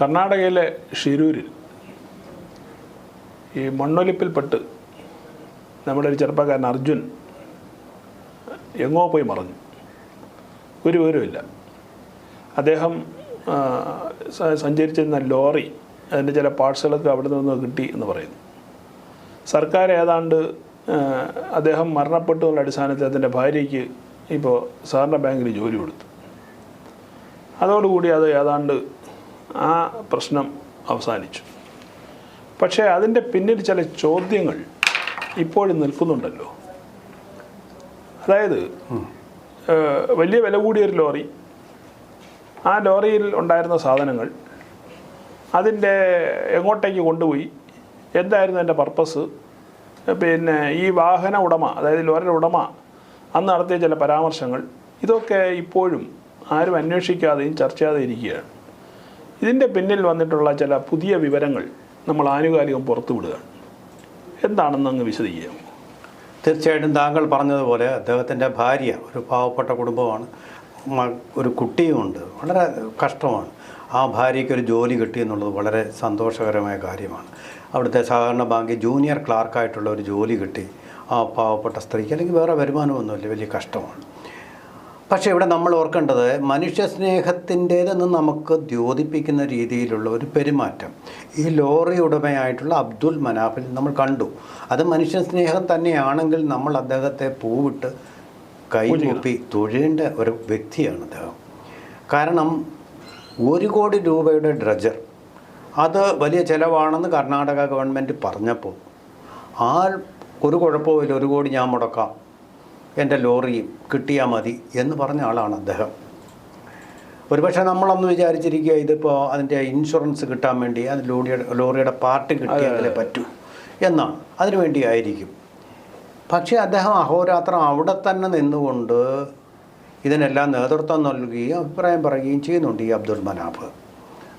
കർണാടകയിലെ ഷിരൂരിൽ ഈ മണ്ണൊലിപ്പിൽപ്പെട്ട് നമ്മുടെ ഒരു ചെറുപ്പക്കാരൻ അർജുൻ എങ്ങോ പോയി മറഞ്ഞു, ഒരു വിവരമില്ല. അദ്ദേഹം സഞ്ചരിച്ചിരുന്ന ലോറി, അതിൻ്റെ ചില പാർട്സുകളൊക്കെ അവിടെ നിന്ന് കിട്ടി എന്ന് പറയുന്നു. സർക്കാർ ഏതാണ്ട് അദ്ദേഹം മരണപ്പെട്ടു എന്നുള്ള അടിസ്ഥാനത്തിൽ അതിൻ്റെ ഭാര്യയ്ക്ക് ഇപ്പോൾ സഹകരണ ബാങ്കിൽ ജോലി കൊടുത്തു. അതോടുകൂടി അത് ഏതാണ്ട് ആ പ്രശ്നം അവസാനിച്ചു. പക്ഷേ അതിൻ്റെ പിന്നിൽ ചില ചോദ്യങ്ങൾ ഇപ്പോഴും നിൽക്കുന്നുണ്ടല്ലോ. അതായത് വലിയ വില കൂടിയൊരു ലോറി, ആ ലോറിയിൽ ഉണ്ടായിരുന്ന സാധനങ്ങൾ അതിൻ്റെ എങ്ങോട്ടേക്ക് കൊണ്ടുപോയി, എന്തായിരുന്നു അതിൻ്റെ പർപ്പസ്, പിന്നെ ഈ വാഹന ഉടമ, അതായത് ലോറിയുടെ ഉടമ അന്ന് നടത്തിയ ചില പരാമർശങ്ങൾ, ഇതൊക്കെ ഇപ്പോഴും ആരും അന്വേഷിക്കാതെയും ചർച്ച ചെയ്യാതെ ഇരിക്കുകയാണ്. ഇതിൻ്റെ പിന്നിൽ വന്നിട്ടുള്ള ചില പുതിയ വിവരങ്ങൾ നമ്മൾ ആനുകാലികം പുറത്തുവിടുകയാണ്. എന്താണെന്ന് അങ്ങ് വിശദീകരിക്കാം. തീർച്ചയായിട്ടും താങ്കൾ പറഞ്ഞതുപോലെ അദ്ദേഹത്തിൻ്റെ ഭാര്യ ഒരു പാവപ്പെട്ട കുടുംബമാണ്, ഒരു കുട്ടിയുമുണ്ട്. വളരെ കഷ്ടമാണ്. ആ ഭാര്യയ്ക്കൊരു ജോലി കിട്ടിയെന്നുള്ളത് വളരെ സന്തോഷകരമായ കാര്യമാണ്. അവിടുത്തെ സഹകരണ ബാങ്കിൽ ജൂനിയർ ക്ലാർക്കായിട്ടുള്ള ഒരു ജോലി കിട്ടി ആ പാവപ്പെട്ട സ്ത്രീക്ക്. അല്ലെങ്കിൽ വേറെ വരുമാനമൊന്നുമില്ല, വലിയ കഷ്ടമാണ്. പക്ഷേ ഇവിടെ നമ്മൾ ഓർക്കേണ്ടത് മനുഷ്യ സ്നേഹത്തിൻ്റേതെന്ന് നമുക്ക് ദ്യോതിപ്പിക്കുന്ന രീതിയിലുള്ള ഒരു പെരുമാറ്റം ഈ ലോറി ഉടമയായിട്ടുള്ള അബ്ദുൽ മനാഫിൽ നമ്മൾ കണ്ടു. അത് മനുഷ്യ സ്നേഹം തന്നെയാണെങ്കിൽ നമ്മൾ അദ്ദേഹത്തെ പൂവിട്ട് കൈകൂപ്പി തൊഴേണ്ട ഒരു വ്യക്തിയാണ് അദ്ദേഹം. കാരണം 1 കോടി രൂപയുടെ ഡ്രജർ, അത് വലിയ ചിലവാണെന്ന് കർണാടക ഗവൺമെൻറ് പറഞ്ഞപ്പോൾ ഒരു കുഴപ്പമില്ല, 1 കോടി ഞാൻ മുടക്കാം, എൻ്റെ ലോറിയും കിട്ടിയാൽ മതി എന്ന് പറഞ്ഞ ആളാണ് അദ്ദേഹം. ഒരുപക്ഷെ നമ്മളൊന്ന് വിചാരിച്ചിരിക്കുക ഇതിപ്പോൾ അതിൻ്റെ ഇൻഷുറൻസ് കിട്ടാൻ വേണ്ടി അത് ലോറിയുടെ പാർട്ട് കിട്ടിയാലേ പറ്റൂ എന്നാണ്, അതിനു വേണ്ടിയായിരിക്കും. പക്ഷേ അദ്ദേഹം അഹോരാത്രം അവിടെ തന്നെ നിന്നുകൊണ്ട് ഇതിനെല്ലാം നേതൃത്വം നൽകുകയും അഭിപ്രായം പറയുകയും ചെയ്യുന്നുണ്ട് ഈ അബ്ദുൽ മനാഫ്.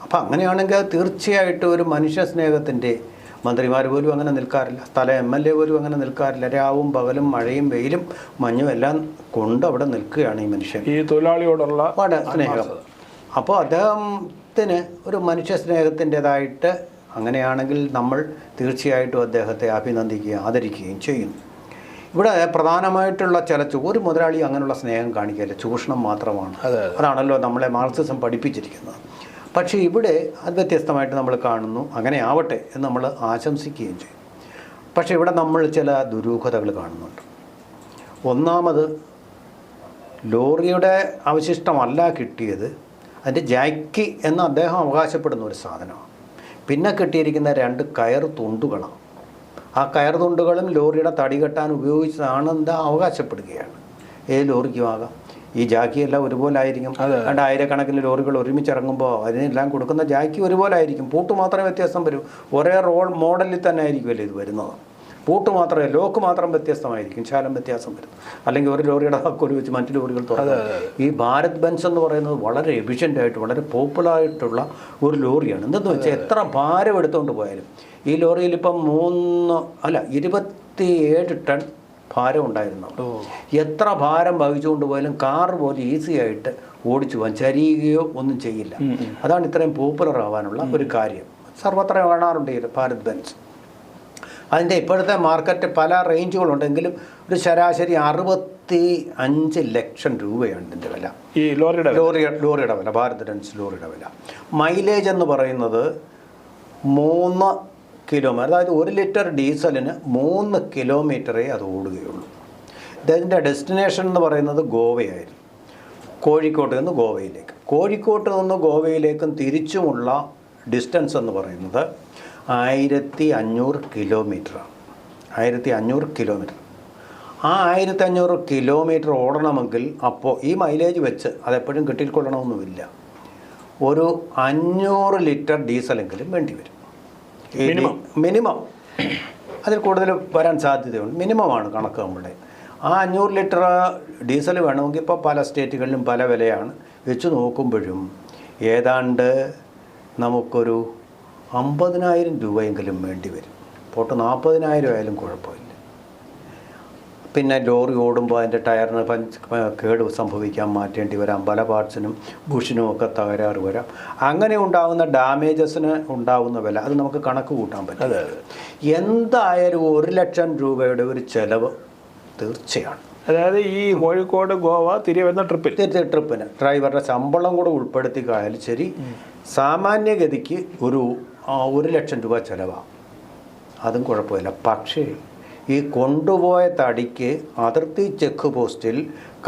അപ്പോൾ അങ്ങനെയാണെങ്കിൽ തീർച്ചയായിട്ടും ഒരു മനുഷ്യ സ്നേഹത്തിൻ്റെ, മന്ത്രിമാർ പോലും അങ്ങനെ നിൽക്കാറില്ല, സ്ഥല MLA പോലും അങ്ങനെ നിൽക്കാറില്ല. രാവും പകലും മഴയും വെയിലും മഞ്ഞും എല്ലാം കൊണ്ട് അവിടെ നിൽക്കുകയാണ് ഈ മനുഷ്യൻ, ഈ തൊഴിലാളിയോടുള്ള സ്നേഹം. അപ്പോൾ അദ്ദേഹത്തിന് ഒരു മനുഷ്യ സ്നേഹത്തിൻ്റെതായിട്ട്, അങ്ങനെയാണെങ്കിൽ നമ്മൾ തീർച്ചയായിട്ടും അദ്ദേഹത്തെ അഭിനന്ദിക്കുകയും ആദരിക്കുകയും ചെയ്യുന്നു. ഇവിടെ പ്രധാനമായിട്ടുള്ള ഒരു മുതലാളി അങ്ങനെയുള്ള സ്നേഹം കാണിക്കില്ല, ചൂഷണം മാത്രമാണ്. അതാണല്ലോ നമ്മളെ മാർക്സിസം പഠിപ്പിച്ചിരിക്കുന്നത്. പക്ഷേ ഇവിടെ അത് വ്യത്യസ്തമായിട്ട് നമ്മൾ കാണുന്നു. അങ്ങനെ ആവട്ടെ എന്ന് നമ്മൾ ആശംസിക്കുകയും ചെയ്യും. പക്ഷേ ഇവിടെ നമ്മൾ ചില ദുരൂഹതകൾ കാണുന്നുണ്ട്. ഒന്നാമത്, ലോറിയുടെ അവശിഷ്ടമല്ല കിട്ടിയത്, അതിൻ്റെ ജാക്കി എന്ന് അദ്ദേഹം അവകാശപ്പെടുന്ന ഒരു സാധനമാണ്. പിന്നെ കിട്ടിയിരിക്കുന്ന 2 കയർ തുണ്ടുകളാണ്. ആ കയർ തുണ്ടുകളും ലോറിയുടെ തടി കെട്ടാൻ ഉപയോഗിച്ചതാണെന്ന് അവകാശപ്പെടുകയാണ്. ഏത് ലോറിക്കും ആകാം. ഈ ജാക്കിയെല്ലാം ഒരുപോലെ ആയിരിക്കും. 1000കണക്കിന് ലോറികൾ ഒരുമിച്ചിറങ്ങുമ്പോൾ അതിനെല്ലാം കൊടുക്കുന്ന ജാക്കി ഒരുപോലെ ആയിരിക്കും. പൂട്ട് മാത്രമേ വ്യത്യാസം വരൂ. ഒരേ മോഡലിൽ തന്നെ ആയിരിക്കുമല്ലോ ഇത് വരുന്നത്. പൂട്ട് മാത്രമേ, ലോക്ക് മാത്രം വ്യത്യസ്തമായിരിക്കും, ശാലം വ്യത്യാസം വരും. അല്ലെങ്കിൽ ഒരു ലോറിയുടെ ഹക്കൊരു വെച്ച് മറ്റു ലോറികൾ തുറക്കും. ഈ ഭാരത് ബെൻസ് എന്ന് പറയുന്നത് വളരെ എഫിഷ്യൻ്റായിട്ട് വളരെ പോപ്പുലറായിട്ടുള്ള ഒരു ലോറിയാണ്. എന്തെന്ന് വെച്ചാൽ എത്ര ഭാരം എടുത്തുകൊണ്ട് പോയാലും ഈ ലോറിയിൽ ഇപ്പം 27 ടൺ ഭാരം ഉണ്ടായിരുന്നു. എത്ര ഭാരം വഹിച്ചുകൊണ്ട് പോയാലും കാർ പോലെ ഈസി ആയിട്ട് ഓടിച്ചു പോകാൻ, ചരിയുകയോ ഒന്നും ചെയ്യില്ല. അതാണ് ഇത്രയും പോപ്പുലർ ആവാനുള്ള ഒരു കാര്യം. സർവത്ര കാണാറുണ്ട് ഈ ഭാരത് ബെൻസ്. അതിൻ്റെ ഇപ്പോഴത്തെ മാർക്കറ്റ് പല റേഞ്ചുകളുണ്ടെങ്കിലും ഒരു ശരാശരി 65 ലക്ഷം രൂപയാണ് ഇതിൻ്റെ വില. ഈ ലോറിയുടെ വില, ഭാരത് ബെൻസ് ലോറിയുടെ വില. മൈലേജ് എന്ന് പറയുന്നത് 3 കിലോമീറ്റർ, അതായത് 1 ലിറ്റർ ഡീസലിന് 3 കിലോമീറ്ററേ അത് ഓടുകയുള്ളൂ. ഇതിൻ്റെ ഡെസ്റ്റിനേഷൻ എന്ന് പറയുന്നത് ഗോവയായിരുന്നു. കോഴിക്കോട്ട് നിന്ന് ഗോവയിലേക്ക്, കോഴിക്കോട്ട് നിന്ന് ഗോവയിലേക്കും തിരിച്ചുമുള്ള ഡിസ്റ്റൻസ് എന്ന് പറയുന്നത് 1500 കിലോമീറ്ററാണ്. 1500 കിലോമീറ്റർ. ആ 1500 കിലോമീറ്റർ ഓടണമെങ്കിൽ അപ്പോൾ ഈ മൈലേജ് വെച്ച് അതെപ്പോഴും കിട്ടിക്കൊള്ളണമെന്നുമില്ല, ഒരു 500 ലിറ്റർ ഡീസലെങ്കിലും വേണ്ടി വരും. മിനിമം. അതിൽ കൂടുതൽ വരാൻ സാധ്യതയുണ്ട്. മിനിമമാണ് കണക്ക് നമ്മുടെ. ആ 500 ലിറ്റർ ഡീസൽ വേണമെങ്കിൽ ഇപ്പോൾ പല സ്റ്റേറ്റുകളിലും പല വിലയാണ്. വെച്ച് നോക്കുമ്പോഴും ഏതാണ്ട് നമുക്കൊരു 50,000 രൂപയെങ്കിലും വേണ്ടി വരും. പോട്ട് 40,000 ആയാലും കുഴപ്പമില്ല. പിന്നെ ലോറി ഓടുമ്പോൾ അതിൻ്റെ ടയറിന് കേട് സംഭവിക്കാൻ മാറ്റേണ്ടി വരാം, പല പാർട്സിനും ബുഷിനും ഒക്കെ തകരാറ് വരാം. അങ്ങനെ ഉണ്ടാകുന്ന ഡാമേജസിന് ഉണ്ടാകുന്ന വില അത് നമുക്ക് കണക്ക് കൂട്ടാൻ പറ്റും. എന്തായാലും 1 ലക്ഷം രൂപയുടെ ഒരു ചിലവ് തീർച്ചയാണ്. അതായത് ഈ കോഴിക്കോട് ഗോവ തിരികെ വരുന്ന ട്രിപ്പിന് ഡ്രൈവറുടെ ശമ്പളം കൂടെ ഉൾപ്പെടുത്തി കായാലും ശരി, സാമാന്യഗതിക്ക് ഒരു 1 ലക്ഷം രൂപ ചിലവാകും. അതും കുഴപ്പമില്ല. പക്ഷേ ഈ കൊണ്ടുപോയ തടിക്ക് അതിർത്തി ചെക്ക് പോസ്റ്റിൽ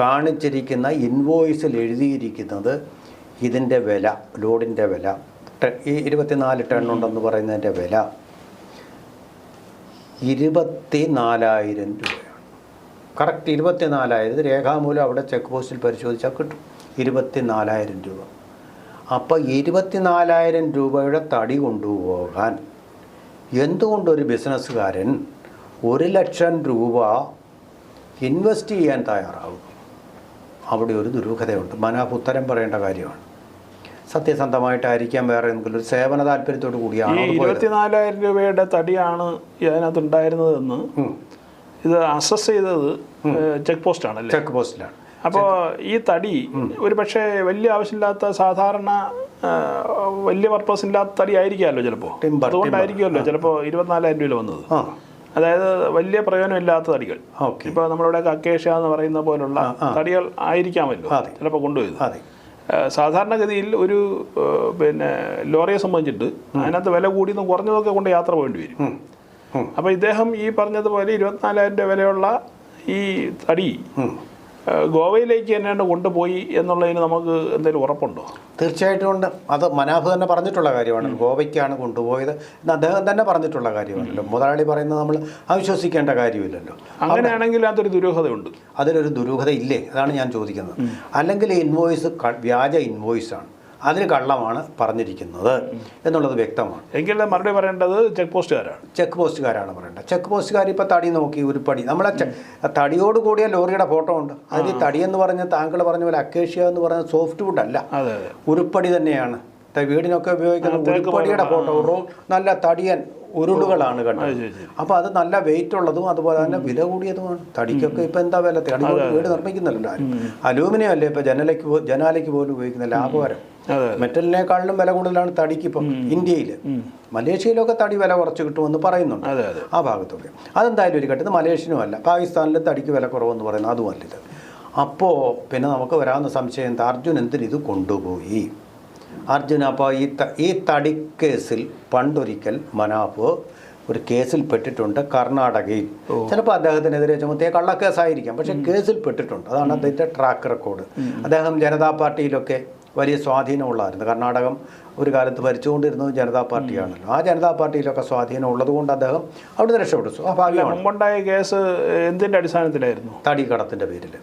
കാണിച്ചിരിക്കുന്ന ഇൻവോയ്സിൽ എഴുതിയിരിക്കുന്നത് ഇതിൻ്റെ വില, ലോഡിൻ്റെ വില, ഈ 24 ടൺ ഉണ്ടെന്ന് പറയുന്നതിൻ്റെ വില 24,000 രൂപയാണ്. കറക്റ്റ് 24,000. രേഖാമൂലം അവിടെ ചെക്ക് പോസ്റ്റിൽ പരിശോധിച്ചാൽ കിട്ടും 24,000 രൂപ. അപ്പോൾ 24,000 രൂപയുടെ തടി കൊണ്ടുപോകാൻ എന്തുകൊണ്ടൊരു ബിസിനസ്സുകാരൻ 1 ലക്ഷം രൂപ ഇൻവെസ്റ്റ് ചെയ്യാൻ തയ്യാറാവും? അവിടെ ഒരു ദുരൂഹതയുണ്ട്. മനാഫ് ഉത്തരം പറയേണ്ട കാര്യമാണ്. സത്യസന്ധമായിട്ടായിരിക്കാം, വേറെ എന്തെങ്കിലും ഒരു സേവന താല്പര്യത്തോടു കൂടിയാണ്. 24,000 രൂപയുടെ തടിയാണ് ഇതിനകത്ത് ഉണ്ടായിരുന്നതെന്ന് ഇത് അസസ് ചെയ്തത് ചെക്ക് പോസ്റ്റാണല്ലേ? ചെക്ക് പോസ്റ്റിലാണ്. അപ്പോൾ ഈ തടി ഒരു പക്ഷേ വലിയ ആവശ്യമില്ലാത്ത സാധാരണ വലിയ പർപ്പസ് ഇല്ലാത്ത തടി ആയിരിക്കാമല്ലോ ചിലപ്പോൾ. അതുകൊണ്ടായിരിക്കുമല്ലോ ചിലപ്പോൾ 24,000 രൂപയിൽ വന്നത്. അതായത് വലിയ പ്രയോജനമില്ലാത്ത തടികൾ, ഇപ്പോൾ നമ്മളിവിടെ അക്കേഷ്യ എന്ന് പറയുന്ന പോലുള്ള തടികൾ ആയിരിക്കാമല്ലോ ചിലപ്പോൾ കൊണ്ടുപോയത്. സാധാരണഗതിയിൽ ഒരു പിന്നെ ലോറിയെ സംബന്ധിച്ചിട്ട് അതിനകത്ത് വില കൂടിയെന്ന് കുറഞ്ഞതൊക്കെ കൊണ്ട് യാത്ര പോകേണ്ടി വരും. അപ്പോൾ ഇദ്ദേഹം ഈ പറഞ്ഞതുപോലെ 24,000 രൂപ വിലയുള്ള ഈ തടി ഗോവയിലേക്ക് തന്നെയാണ് കൊണ്ടുപോയി എന്നുള്ളതിന് നമുക്ക് എന്തെങ്കിലും ഉറപ്പുണ്ടോ? തീർച്ചയായിട്ടും ഉണ്ട്. അത് മനാഫ് തന്നെ പറഞ്ഞിട്ടുള്ള കാര്യമാണ്. ഗോവയ്ക്കാണ് കൊണ്ടുപോയത് എന്ന് അദ്ദേഹം തന്നെ പറഞ്ഞിട്ടുള്ള കാര്യമാണല്ലോ. മുതലാളി പറയുന്നത് നമ്മൾ അവിശ്വസിക്കേണ്ട കാര്യമില്ലല്ലോ. അങ്ങനെയാണെങ്കിൽ അതൊരു ദുരൂഹതയുണ്ട്. അതിലൊരു ദുരൂഹത ഇല്ലേ? അതാണ് ഞാൻ ചോദിക്കുന്നത്. അല്ലെങ്കിൽ ഇൻവോയ്സ് വ്യാജ ഇൻവോയ്സാണ്, അതിന് കള്ളമാണ് പറഞ്ഞിരിക്കുന്നത് എന്നുള്ളത് വ്യക്തമാണ്. എങ്കിലും മറുപടി പറയേണ്ടത് ചെക്ക് പോസ്റ്റുകാരാണ് പറയേണ്ടത്. ചെക്ക് പോസ്റ്റുകാർ ഇപ്പോൾ തടി നോക്കി ഉരുപ്പടി, നമ്മളെ തടിയോട് കൂടിയ ലോറിയുടെ ഫോട്ടോ ഉണ്ട്. അതിൽ തടി എന്ന് പറഞ്ഞ താങ്കൾ പറഞ്ഞ പോലെ അക്കേഷ്യ എന്ന് പറഞ്ഞ സോഫ്റ്റ് വുഡ് അല്ല, ഉരുപ്പടി തന്നെയാണ്. വീടിനൊക്കെ ഉപയോഗിക്കുന്ന ഉരുപ്പടിയുടെ ഫോട്ടോ, നല്ല തടിയൻ ഉരുളുകളാണ് കണ്ടത്. അപ്പോൾ അത് നല്ല വെയിറ്റ് ഉള്ളതും അതുപോലെ തന്നെ വില കൂടിയതുമാണ്. തടിക്കൊക്കെ ഇപ്പം എന്താ വില? തടി വീട് നിർമ്മിക്കുന്നില്ലല്ലോ ആരും. അലൂമിനിയം അല്ലേ ഇപ്പോൾ ജനാലയ്ക്ക് പോലും ഉപയോഗിക്കുന്ന ലാഭകരം. മെറ്റലിനേക്കാളിലും വില കൂടുതലാണ് തടിക്ക് ഇപ്പം ഇന്ത്യയിൽ. മലേഷ്യയിലൊക്കെ തടി വില കുറച്ച് കിട്ടുമെന്ന് പറയുന്നുണ്ട് ആ ഭാഗത്തൊക്കെ. അതെന്തായാലും ഒരു ഘട്ടത്തിൽ മലേഷ്യനും അല്ല, പാകിസ്ഥാനിലും തടിക്ക് വില കുറവെന്ന് പറയുന്നത് അതുമല്ലിത്. അപ്പോൾ പിന്നെ നമുക്ക് വരാവുന്ന സംശയം എന്താ, അർജുൻ എന്തിന് ഇത് കൊണ്ടുപോയി? അർജുൻ അപ്പോൾ ഈ തടി കേസിൽ പണ്ടൊരിക്കൽ മനാഫ് ഒരു കേസിൽ പെട്ടിട്ടുണ്ട് കർണാടകയിൽ. ചിലപ്പോൾ അദ്ദേഹത്തിനെതിരെ ചുമത്തിയ കള്ളക്കേസായിരിക്കാം, പക്ഷേ കേസിൽ പെട്ടിട്ടുണ്ട്. അതാണ് അദ്ദേഹത്തെ ട്രാക്ക് റെക്കോർഡ്. അദ്ദേഹം ജനതാ പാർട്ടിയിലൊക്കെ വലിയ സ്വാധീനമുള്ളതായിരുന്നു. കർണാടകം ഒരു കാലത്ത് ഭരിച്ചുകൊണ്ടിരുന്നത് ജനതാ പാർട്ടിയാണല്ലോ. ആ ജനതാ പാർട്ടിയിലൊക്കെ സ്വാധീനം ഉള്ളതുകൊണ്ട് അദ്ദേഹം അവിടുന്ന് രക്ഷപ്പെട്ടു. മുമ്പുണ്ടായ കേസ് എന്തിൻ്റെ അടിസ്ഥാനത്തിലായിരുന്നു? തടിക്കടത്തിൻ്റെ പേരിൽ.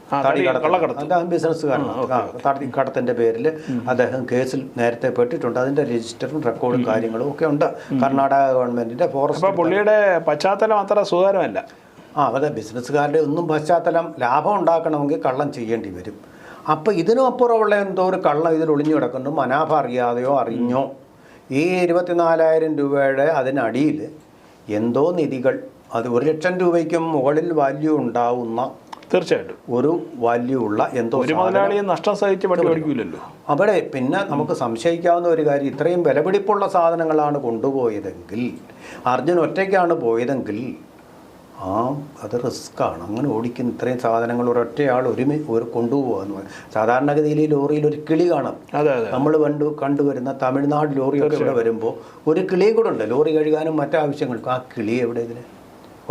അദ്ദേഹം ബിസിനസ്സുകാരനാണ്. തടിക്കടത്തിൻ്റെ പേരിൽ അദ്ദേഹം കേസിൽ നേരത്തെ പെട്ടിട്ടുണ്ട്. അതിൻ്റെ രജിസ്റ്ററും റെക്കോർഡും കാര്യങ്ങളും ഒക്കെ ഉണ്ട് കർണാടക ഗവൺമെൻറ്റിൻ്റെ ഫോറസ്റ്റ്. പുള്ളിയുടെ പശ്ചാത്തലം അത്ര സുഖകരമല്ല. അതെ, ബിസിനസ്സുകാരുടെ ഒന്നും പശ്ചാത്തലം ലാഭം ഉണ്ടാക്കണമെങ്കിൽ കള്ളം ചെയ്യേണ്ടി വരും. അപ്പോൾ ഇതിനും അപ്പുറമുള്ള എന്തോ ഒരു കള്ളം ഇതിൽ ഒളിഞ്ഞു കിടക്കുന്നു. മനാഫ് അറിയാതെയോ അറിഞ്ഞോ ഈ 24,000 രൂപയുടെ അതിനടിയിൽ എന്തോ നിധികൾ, അത് 1 ലക്ഷം രൂപയ്ക്കും മുകളിൽ വാല്യൂ ഉണ്ടാവുന്ന, തീർച്ചയായിട്ടും ഒരു വാല്യൂ ഉള്ള എന്തോ നഷ്ടം സഹിച്ച് പഠിക്കില്ലല്ലോ. അവിടെ പിന്നെ നമുക്ക് സംശയിക്കാവുന്ന ഒരു കാര്യം, ഇത്രയും വിലപിടിപ്പുള്ള സാധനങ്ങളാണ് കൊണ്ടുപോയതെങ്കിൽ, അർജുൻ ഒറ്റയ്ക്കാണ് പോയതെങ്കിൽ അത് റിസ്ക്കാണ്. അങ്ങനെ ഓടിക്കുന്ന ഇത്രയും സാധനങ്ങൾ ഒരൊറ്റയാൾ ഒരു കൊണ്ടുപോകാന്ന് പറയും. സാധാരണഗതിയിൽ ഈ ലോറിയിൽ ഒരു കിളി കാണാം. നമ്മൾ കണ്ടുവരുന്ന തമിഴ്നാട് ലോറിയൊക്കെ ഇവിടെ വരുമ്പോൾ ഒരു കിളി കൂടെ ഉണ്ട് ലോറി കഴുകാനും മറ്റാവശ്യങ്ങൾക്കും. ആ കിളി എവിടെ? ഇതിന്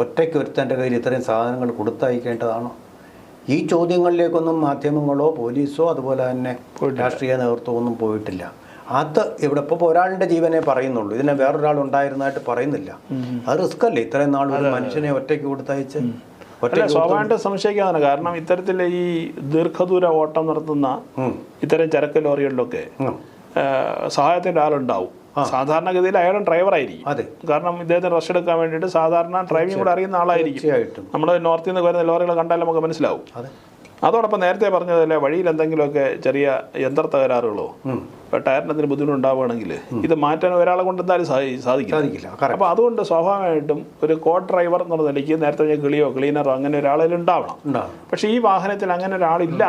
ഒറ്റയ്ക്ക് ഒരുത്തൻ്റെ കയ്യിൽ ഇത്രയും സാധനങ്ങൾ കൊടുത്തയക്കേണ്ടതാണോ? ഈ ചോദ്യങ്ങളിലേക്കൊന്നും മാധ്യമങ്ങളോ പോലീസോ അതുപോലെ തന്നെ രാഷ്ട്രീയ നേതൃത്വമൊന്നും പോയിട്ടില്ല. അത് ഇവിടെ ഇപ്പോൾ ഒരാളുടെ ജീവനെ പറയുന്നുള്ളൂ, ഇതിനെ വേറൊരാൾ ഉണ്ടായിരുന്നതായിട്ട് പറയുന്നില്ല. അത് റിസ്ക് അല്ലേ? ഇത്രയും നാൾ ഒരു മനുഷ്യനെ ഒറ്റയ്ക്ക് കൊടുത്തയച്ച് സ്വാഭാവികമായിട്ട് സംശയിക്കാതാണ്. കാരണം ഇത്തരത്തിൽ ഈ ദീർഘദൂര ഓട്ടം നടത്തുന്ന ഇത്തരം ചരക്ക് ലോറികളിലൊക്കെ സഹായത്തിൻ്റെ ആളുണ്ടാവും. സാധാരണഗതിയിൽ അയാളും ഡ്രൈവറായിരിക്കും. കാരണം ഇദ്ദേഹത്തിന് റെസ്റ്റ് എടുക്കാൻ വേണ്ടിയിട്ട് സാധാരണ ഡ്രൈവിംഗ് കൂടെ അറിയുന്ന ആളായിരിക്കും. നമ്മൾ നോർത്തിൽ നിന്ന് വരുന്ന ലോറികൾ കണ്ടാൽ നമുക്ക് മനസ്സിലാവും. അതോടൊപ്പം നേരത്തെ പറഞ്ഞതല്ലേ വഴിയിൽ എന്തെങ്കിലുമൊക്കെ ചെറിയ യന്ത്ര തകരാറുകളോ ടയറിനത്തിന് ബുദ്ധിമുട്ടുണ്ടാവുകയാണെങ്കിൽ ഇത് മാറ്റാൻ ഒരാളെ കൊണ്ട് എന്തായാലും സാധിക്കില്ല. അപ്പോൾ അതുകൊണ്ട് സ്വാഭാവികമായിട്ടും ഒരു കോ ഡ്രൈവർ എന്നുള്ള നിലയ്ക്ക് നേരത്തെ ഞാൻ ക്ലീനറോ അങ്ങനെ ഒരാളെങ്കിലും ഉണ്ടാവണം. പക്ഷേ ഈ വാഹനത്തിൽ അങ്ങനെ ഒരാളില്ല,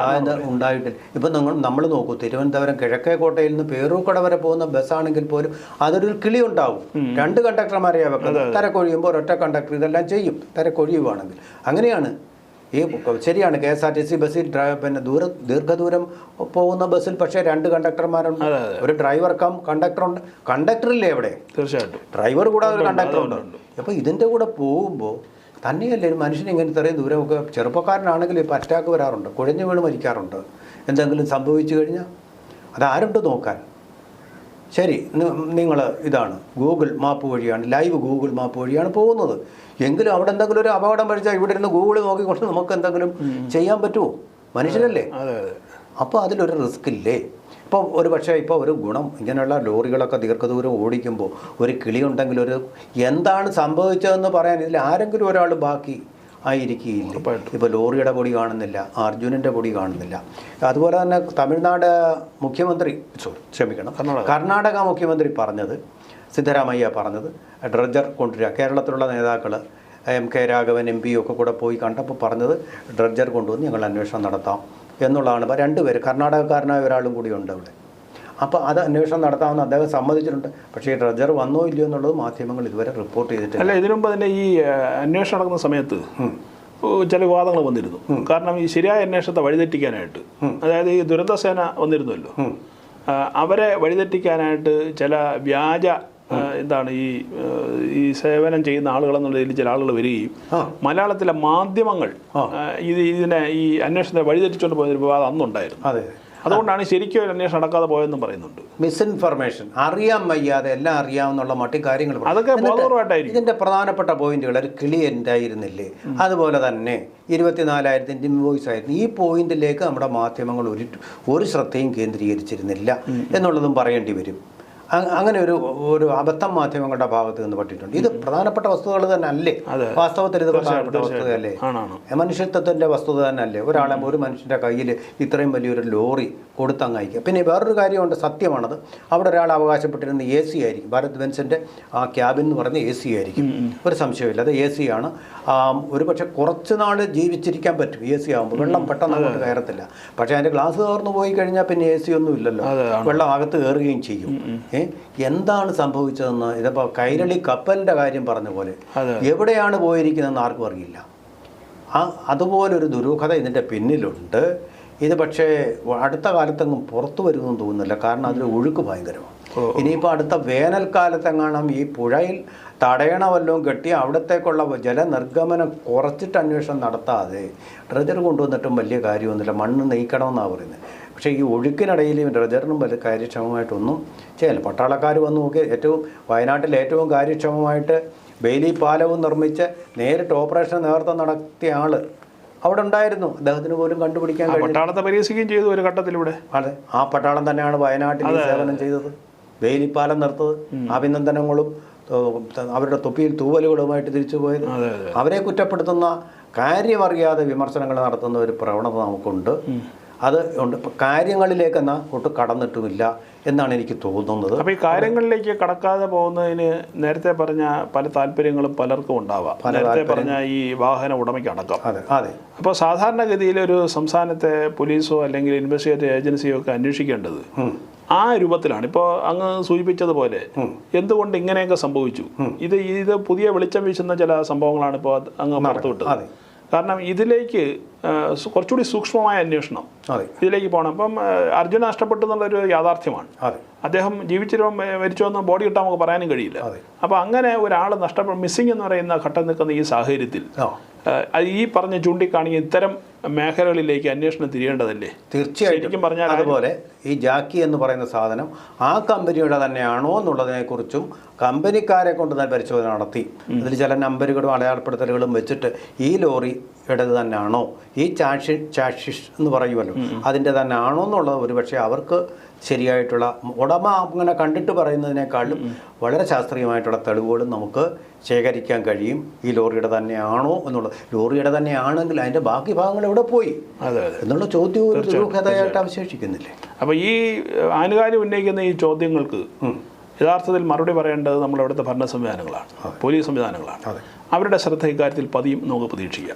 ഉണ്ടായിട്ടില്ല. ഇപ്പം നമ്മൾ നോക്കൂ, തിരുവനന്തപുരം കിഴക്കേക്കോട്ടയിൽ നിന്ന് പേരൂക്കട വരെ പോകുന്ന ബസ്സാണെങ്കിൽ പോലും അതൊരു കിളി ഉണ്ടാവും. 2 കണ്ടക്ടർമാരെയാ വെക്കുന്നത്. തിരക്കൊഴിയുമ്പോൾ ഒരൊറ്റ കണ്ടക്ടർ ഇതെല്ലാം ചെയ്യും, തിരക്കൊഴിയുവാണെങ്കിൽ. അങ്ങനെയാണ് ഈ ശരിയാണ്. KSRTC ബസ്സിൽ പിന്നെ ദീർഘദൂരം പോകുന്ന ബസ്സിൽ പക്ഷേ 2 കണ്ടക്ടർമാരുണ്ട്, ഒരു ഡ്രൈവർ കം കണ്ടക്ടറുണ്ട്. കണ്ടക്ടറില്ലേ എവിടെ? തീർച്ചയായിട്ടും ഡ്രൈവർ കൂടാതെ ഒരു കണ്ടക്ടറുണ്ട്. അപ്പോൾ ഇതിൻ്റെ കൂടെ പോകുമ്പോൾ തന്നെയല്ലേ ഒരു മനുഷ്യന് ഇങ്ങനെ ഇത്രയും ദൂരമൊക്കെ. ചെറുപ്പക്കാരനാണെങ്കിൽ ഇപ്പോൾ അറ്റാക്ക് വരാറുണ്ട്, കുഴഞ്ഞു വീണ് മരിക്കാറുണ്ട്. എന്തെങ്കിലും സംഭവിച്ചു കഴിഞ്ഞാൽ അതാരുണ്ട് നോക്കാൻ? ശരി, നിങ്ങൾ ഇതാണ് ഗൂഗിൾ മാപ്പ് വഴിയാണ്, ലൈവ് ഗൂഗിൾ മാപ്പ് വഴിയാണ് പോകുന്നത് എങ്കിലും അവിടെ എന്തെങ്കിലും ഒരു അപകടം പഴിച്ചാൽ ഇവിടെ ഇരുന്ന് ഗൂഗിൾ നോക്കിക്കൊണ്ട് നമുക്ക് എന്തെങ്കിലും ചെയ്യാൻ പറ്റുമോ? മനുഷ്യരല്ലേ. അപ്പോൾ അതിലൊരു റിസ്ക് ഇല്ലേ? ഇപ്പോൾ ഒരു പക്ഷേ ഇപ്പോൾ ഒരു ഗുണം, ഇങ്ങനെയുള്ള ലോറികളൊക്കെ ദീർഘദൂരം ഓടിക്കുമ്പോൾ ഒരു കിളി ഉണ്ടെങ്കിൽ ഒരു എന്താണ് സംഭവിച്ചതെന്ന് പറയാൻ ഇതിൽ ആരെങ്കിലും ഒരാൾ ബാക്കി ആയിരിക്കില്ല. ഇപ്പോൾ ലോറിയുടെ പൊടി കാണുന്നില്ല, അർജുനൻ്റെ പൊടി കാണുന്നില്ല. അതുപോലെ തന്നെ തമിഴ്നാട് മുഖ്യമന്ത്രി കർണാടക മുഖ്യമന്ത്രി പറഞ്ഞത്, സിദ്ധരാമയ്യ പറഞ്ഞത് ഡ്രഡ്ജർ കൊണ്ടുവരിക. കേരളത്തിലുള്ള നേതാക്കൾ MK രാഘവൻ MP ഒക്കെ കൂടെ പോയി കണ്ടപ്പോൾ പറഞ്ഞത് ഡ്രഡ്ജർ കൊണ്ടുവന്ന് ഞങ്ങൾ അന്വേഷണം നടത്താം എന്നുള്ളതാണ്. അപ്പോൾ 2 പേര്, കർണാടകക്കാരനായ ഒരാളും കൂടി ഉണ്ട് അവിടെ. അപ്പോൾ അത് അന്വേഷണം നടത്താമെന്ന് അദ്ദേഹം സമ്മതിച്ചിട്ടുണ്ട്. പക്ഷേ ഈ ഡ്രഡ്ജർ വന്നോ ഇല്ലയോ എന്നുള്ളത് മാധ്യമങ്ങൾ ഇതുവരെ റിപ്പോർട്ട് ചെയ്തിട്ടില്ല. അല്ല, ഇതിനു മുമ്പ് തന്നെ ഈ അന്വേഷണം നടക്കുന്ന സമയത്ത് ചില വിവാദങ്ങൾ വന്നിരുന്നു. കാരണം ഈ ശരിയായ അന്വേഷണത്തെ വഴിതെറ്റിക്കാനായിട്ട്, അതായത് ഈ ദുരന്തസേന വന്നിരുന്നല്ലോ, അവരെ വഴിതെറ്റിക്കാനായിട്ട് ചില വ്യാജ എന്താണ് ഈ സേവനം ചെയ്യുന്ന ആളുകളെന്നുള്ള രീതിയിൽ ചില ആളുകൾ വരികയും മലയാളത്തിലെ മാധ്യമങ്ങൾ ഇതിനെ ഈ അന്വേഷണത്തെ വഴിതെറ്റിച്ചുകൊണ്ട് പോയൊരു വിവാദം അന്നുണ്ടായിരുന്നു. അതുകൊണ്ടാണ് ശരിക്കും ഒരു അന്വേഷണം നടക്കാതെ പോയെന്നും പറയുന്നുണ്ട്. മിസ്ഇൻഫർമേഷൻ, അറിയാൻ വയ്യാതെ എല്ലാം അറിയാമെന്നുള്ള മറ്റു കാര്യങ്ങൾ, അതൊക്കെ ബോധപൂർവമായിട്ടായിരിക്കും. ഇതിൻ്റെ പ്രധാനപ്പെട്ട പോയിന്റുകൾ ഒരു കിളി ഉണ്ടായിരുന്നില്ലേ, അതുപോലെ തന്നെ 24,000 ഇൻവോയ്സ് ആയിരുന്നു. ഈ പോയിന്റിലേക്ക് നമ്മുടെ മാധ്യമങ്ങൾ ഒരു ശ്രദ്ധയും കേന്ദ്രീകരിച്ചിരുന്നില്ല എന്നുള്ളതും പറയേണ്ടി വരും. അങ്ങനെ ഒരു അബദ്ധം മാധ്യമങ്ങളുടെ ഭാഗത്ത് നിന്ന് പറ്റിയിട്ടുണ്ട്. ഇത് പ്രധാനപ്പെട്ട വസ്തുതകൾ തന്നെ അല്ലേ? വാസ്തവത്തിൽ ഇത് പ്രധാനപ്പെട്ട വസ്തുതയല്ലേ? മനുഷ്യത്വത്തിൻ്റെ വസ്തുത തന്നെ അല്ലേ? ഒരു മനുഷ്യൻ്റെ കയ്യിൽ ഇത്രയും വലിയൊരു ലോറി കൊടുത്തങ്ങയക്കുക. പിന്നെ വേറൊരു കാര്യമുണ്ട്, സത്യമാണത്. അവിടെ ഒരാൾ അവകാശപ്പെട്ടിരുന്ന AC ആയിരിക്കും, ഭാരത് ബെൻസിൻ്റെ ആ ക്യാബിൻ എന്ന് പറയുന്നത് AC ആയിരിക്കും, ഒരു സംശയമില്ല. അത് AC ആണ്. ഒരു പക്ഷേ കുറച്ച് നാൾ ജീവിച്ചിരിക്കാൻ പറ്റും AC ആകുമ്പോൾ. വെള്ളം പെട്ടെന്ന് അങ്ങോട്ട് കയറത്തില്ല. പക്ഷേ അതിൻ്റെ ഗ്ലാസ് തുറന്നു പോയി കഴിഞ്ഞാൽ പിന്നെ AC ഒന്നും ഇല്ലല്ലോ, വെള്ളം അകത്ത് കയറുകയും ചെയ്യും. എന്താണ് സംഭവിച്ചതെന്ന് ഇതിപ്പോൾ കൈരളി കപ്പലിൻ്റെ കാര്യം പറഞ്ഞ പോലെ എവിടെയാണ് പോയിരിക്കുന്നതെന്ന് ആർക്കും അറിയില്ല. അതുപോലൊരു ദുരൂഹത ഇതിൻ്റെ പിന്നിലുണ്ട്. ഇത് പക്ഷേ അടുത്ത കാലത്തെങ്ങും പുറത്തു വരുമെന്ന് തോന്നുന്നില്ല. കാരണം അതിൽ ഒഴുക്ക് ഭയങ്കരമാണ്. ഇനിയിപ്പോൾ അടുത്ത വേനൽക്കാലത്തെങ്ങാണം ഈ പുഴയിൽ തടയണ വല്ലതും കെട്ടി അവിടത്തേക്കുള്ള ജലനിർഗമനം കുറച്ചിട്ട് അന്വേഷണം നടത്താതെ ഡ്രജർ കൊണ്ടുവന്നിട്ടും വലിയ കാര്യമൊന്നുമില്ല. മണ്ണ് നീക്കണമെന്നാണ് പറയുന്നത്. പക്ഷേ ഈ ഒഴുക്കിനിടയിൽ ഡ്രജറിനും വലിയ കാര്യക്ഷമമായിട്ടൊന്നും ചെയ്യില്ല. പട്ടാളക്കാർ വന്ന് നോക്കി വയനാട്ടിൽ ഏറ്റവും കാര്യക്ഷമമായിട്ട് ബെയിലി പാലവും നിർമ്മിച്ച് നേരിട്ട് ഓപ്പറേഷൻ നേതൃത്വം നടത്തിയ ആൾ അവിടെ ഉണ്ടായിരുന്നു. അദ്ദേഹത്തിന് പോലും കണ്ടുപിടിക്കാൻ പട്ടാളത്തെ പരിഹസിക്കുകയും ചെയ്തു ഒരു ഘട്ടത്തിലൂടെ. അതെ, ആ പട്ടാളം തന്നെയാണ് വയനാട്ടിൽ സേവനം ചെയ്തത്, ബെയിലിപ്പാലം നിർത്തത്, അഭിനന്ദനങ്ങളും അവരുടെ തൊപ്പിയിൽ തൂവലുകളുമായിട്ട് തിരിച്ചു പോയത്. അവരെ കുറ്റപ്പെടുത്തുന്ന, കാര്യമറിയാതെ വിമർശനങ്ങൾ നടത്തുന്ന ഒരു പ്രവണത നമുക്കുണ്ട്. അത് ഉണ്ട്. ഇപ്പം കാര്യങ്ങളിലേക്ക് എന്നാൽ ഒട്ടും കടന്നിട്ടുമില്ല എന്നാണ് എനിക്ക് തോന്നുന്നത്. അപ്പോൾ ഈ കാര്യങ്ങളിലേക്ക് കടക്കാതെ പോകുന്നതിന് നേരത്തെ പറഞ്ഞ പല താല്പര്യങ്ങളും പലർക്കും ഉണ്ടാവാം. നേരത്തെ പറഞ്ഞ ഈ വാഹന ഉടമയ്ക്ക് അടക്കം. അതെ. അപ്പോൾ സാധാരണഗതിയിൽ ഒരു സംസ്ഥാനത്തെ പോലീസോ അല്ലെങ്കിൽ ഇൻവെസ്റ്റിഗേറ്റീവ് ഏജൻസിയോ ഒക്കെ അന്വേഷിക്കേണ്ടത് ആ രൂപത്തിലാണ്. ഇപ്പോൾ അങ്ങ് സൂചിപ്പിച്ചതുപോലെ എന്തുകൊണ്ട് ഇങ്ങനെയൊക്കെ സംഭവിച്ചു, ഇത് പുതിയ വെളിച്ചം വീശുന്ന ചില സംഭവങ്ങളാണ് ഇപ്പോൾ അങ്ങ് പുറത്തുവിട്ടത്. കാരണം ഇതിലേക്ക് കുറച്ചുകൂടി സൂക്ഷ്മമായ അന്വേഷണം ഇതിലേക്ക് പോകണം. അപ്പം അർജുന നഷ്ടപ്പെട്ടു എന്നുള്ളൊരു യാഥാർത്ഥ്യമാണ്. അദ്ദേഹം ജീവിച്ചിരോ മരിച്ചോ എന്ന് ബോഡി കിട്ടാൻ നമുക്ക് പറയാനും കഴിയില്ല. അപ്പോൾ അങ്ങനെ ഒരാൾ മിസ്സിംഗ് എന്ന് പറയുന്ന ഘട്ടം നിൽക്കുന്ന ഈ സാഹചര്യത്തിൽ ഈ പറഞ്ഞ ചൂണ്ടിക്കാണിക്കുന്ന ഇത്തരം മേഖലകളിലേക്ക് അന്വേഷണം തിരിയേണ്ടതല്ലേ? തീർച്ചയായിട്ടും പറഞ്ഞാൽ അതുപോലെ ഈ ജാക്കി എന്ന് പറയുന്ന സാധനം ആ കമ്പനിയുടെ തന്നെയാണോ എന്നുള്ളതിനെക്കുറിച്ചും കമ്പനിക്കാരെ കൊണ്ട് തന്നെ പരിശോധന നടത്തി അതിൽ ചില നമ്പറുകളും അടയാളപ്പെടുത്തലുകളും വെച്ചിട്ട് ഈ ലോറിയുടേത് തന്നെയാണോ, ഈ ചാഷിഷ് എന്ന് പറയുമല്ലോ അതിൻ്റെ തന്നെ ആണോ എന്നുള്ളത് ഒരുപക്ഷെ അവർക്ക് ശരിയായിട്ടുള്ള ഉടമ അങ്ങനെ കണ്ടിട്ട് പറയുന്നതിനേക്കാളും വളരെ ശാസ്ത്രീയമായിട്ടുള്ള തെളിവുകളും നമുക്ക് ശേഖരിക്കാൻ കഴിയും. ഈ ലോറിയുടെ തന്നെയാണോ എന്നുള്ളത്. ലോറിയുടെ തന്നെയാണെങ്കിൽ അതിൻ്റെ ബാക്കി ഭാഗങ്ങൾ എവിടെ പോയി അതെ എന്നുള്ള ചോദ്യം ഒരു ദുരൂഹതയായിട്ട് അവശേഷിക്കുന്നില്ലേ? അപ്പോൾ ഈ ആനുകാലികം ഉന്നയിക്കുന്ന ഈ ചോദ്യങ്ങൾക്ക് യഥാർത്ഥത്തിൽ മറുപടി പറയേണ്ടത് നമ്മുടെ ഭരണ സംവിധാനങ്ങളാണ്, പോലീസ് സംവിധാനങ്ങളാണ്. അവരുടെ ശ്രദ്ധ ഇക്കാര്യത്തിൽ പതിയും നമുക്ക് പ്രതീക്ഷിക്കാം.